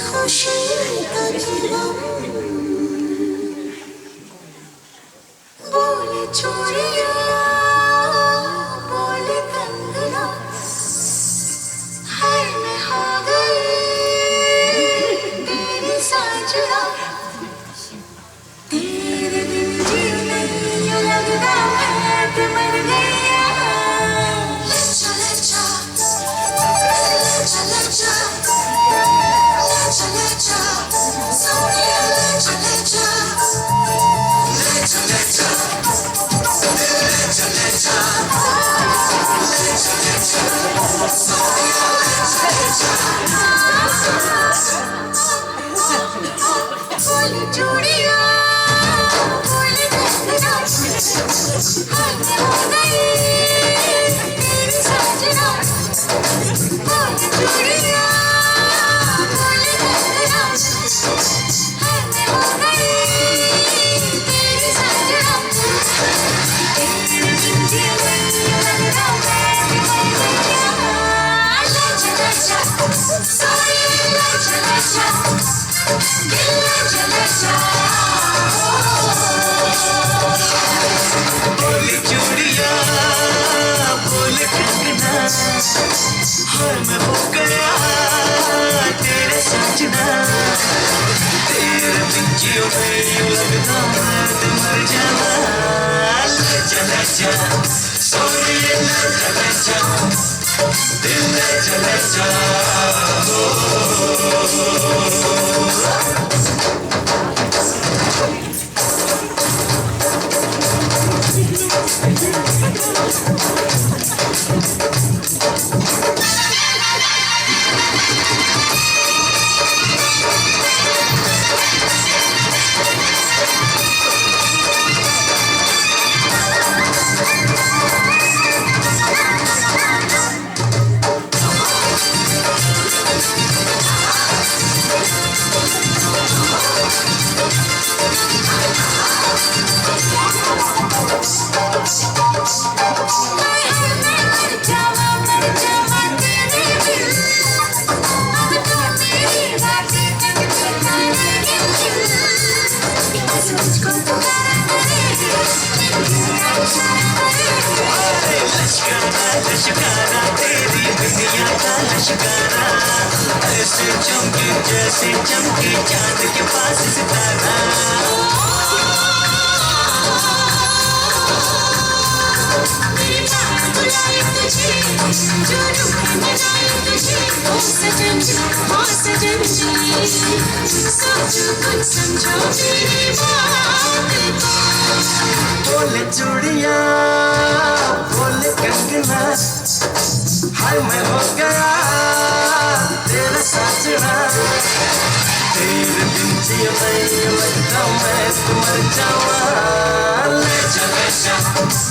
खुशी कभी गम बोले चूड़िया बोले कंगना हाय मैं हो गई तेरी साजना तेरे बिन जीव नहीं यूं लगता मैं कि मर गई चले जा चले जा चले जा सोनिया चले जा चले जा चले जा चले जा सोनिया चले जा बोली चूड़िया बोली कंगना हाय मैं हो गई तेरी साजना बोली चूड़िया बोली कंगना हाय मैं हो गई तेरी साजना तेरे बिन जीव नहीं लगता मैं भी मर गई ले चले जा सोनिया चले जा दिल ले चले जा बोली चूड़िया बोले कंगना हाय मैं हो गया तेरे साजना तेरे बिन जियो मैं यूं लगता मैं तो मर जावा ले चले जा सोनिए ले चले जा दिल ले चले जा लश्कारा तेरी दुनिया का लश्कारा ऐसे चमके जैसे चमके चांद के पास सितारा मेरी जान बुलाए तुझे जो रूह मनाए तुझे ओ सजन जी सोचो कुछ समझो मेरी बात को बोले चूड़िया बोले कंगना हाय मैं हो गया तेरा साजना तेरे बिन जियो नहीं लगता मैं तो मर जावा ले चले जा